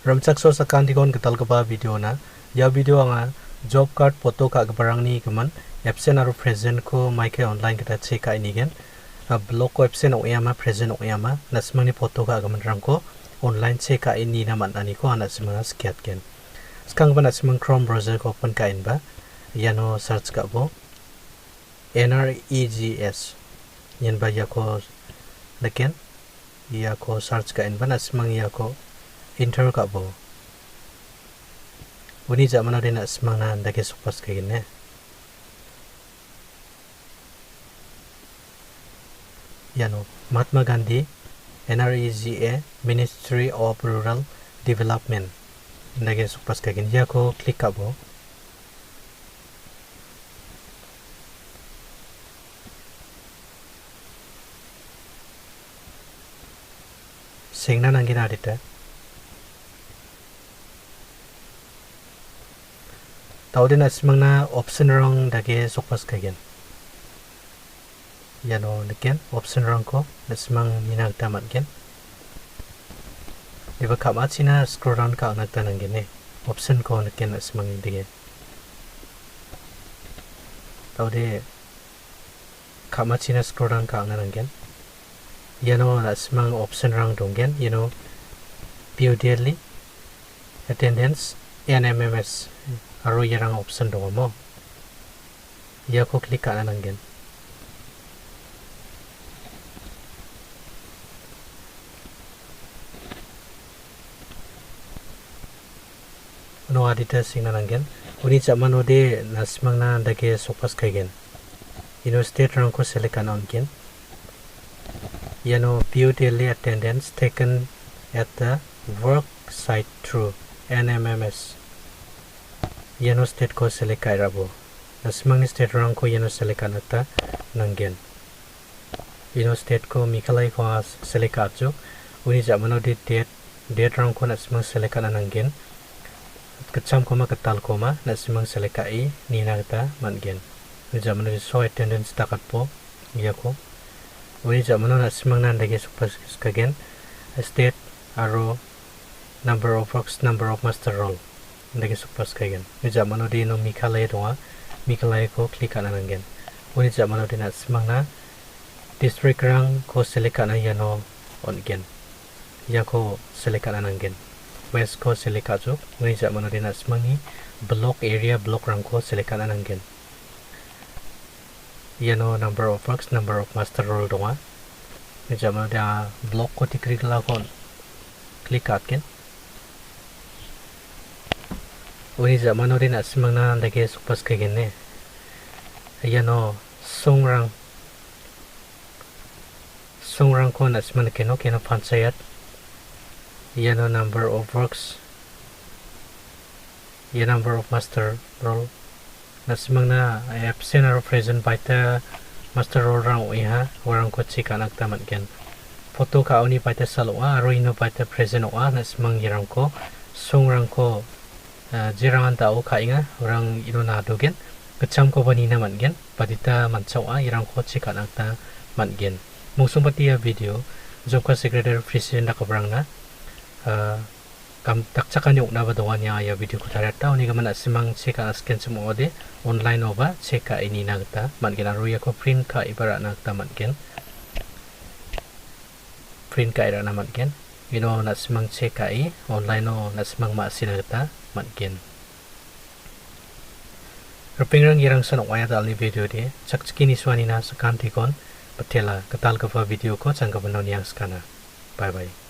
Ramchak so sakan tikon ketal kepa video na. Ya video anga job card foto ka kebarang ni keman absent aru present ko maike online kita check ka ini gen. Blog ko absent oyama present oyama nasmang ni foto ka keman rangko online check ka ini na man ani ko anak semang skiat gen. Sekarang ba nasmang Chrome browser ko open ka in ba. Yano search ka bo NREGS. Yan ba ya ko leken ya ko search ka in ba nasmang ya ko enter ka bo. Uni zaman ada nak semang na anda ke supas kayak gini. Ya no, Mahatma Gandhi, NREGA, Ministry of Rural Development. Anda ke supas kayak gini. Ya ko klik ka bo. Sengna nangin adita. Tahu din asmang na option rong dage sokpas kagen. Yano neken option rong ko asmang minag tamat gen. Diba kamat sina scroll down ka nagtanang gen option ko neken asmang dige. Tahu de kamat sina scroll down ka nang gen. Yano asmang option rong dong gen. Yano view daily attendance NMMS. Aru yarang option dong mo. Ya ko klik ka nang gen. No adita sing nang gen. Uni zaman ode nasmang na dage sopas kai gen. Ino state rang ko select on gen. Yano view daily attendance taken at the work site through NMMS. Yano state ko select kai rabo. Nasmang ni state rang ko yano select anata nanggen. Yano state ko mikalai ko select ajo. Uni zaman di date rang ko nasmang select ananggen. Kecam ko ma ketal ko ma nasmang select kai ni nagta manggen. Uni zaman di show attendance takat po iya ko. Uni zaman nasmang nandage supas kagen state aro number of works number of master roll. Ndage supas kagen. Ni zaman odi no mikalai doa mikalai ko klik kanan gen. Uni zaman odi na semang na district rang ko select kanan yano on gen. Ya ko select kanan gen. West ko select ajo. Uni zaman odi na semang ni block area block rang ko select kanan gen. Yano number of works number of master roll doa. Ni zaman odi block ko tikrik la ko klik kat gen. Uni zaman ori nak semang na dage supas kagen ne. Yano songrang ko nak semang keno panchayat. Yano number of works. Yano number of master roll. Nak semang na absent or present baita master roll rang uiha orang ko cik anak tamat gen. Foto ka uni baita salwa aro ino baita present oa nak semang yarang ko songrang ko jirangan tau kainga orang ino nado gen kecam ko bani na man gen padita mancawa irang ko cik anak ta man gen mungsung pati ya video job ka secretary president da kabrang na kam takcakan yung na badongan ya ya video ko tarata uni gaman asimang cek scan semua ode online oba cek ka ini nagta man gen aro ya ko print ka ibara nagta man gen print ka ira na man gen ino nasimang cek ka online no nasimang maasin nagta matgen. Rupingrang irang sanok waya dal ni video de cakciki ni suani na sekantikon patela ketal kapa video ko cangka benon yang skana. Bye bye.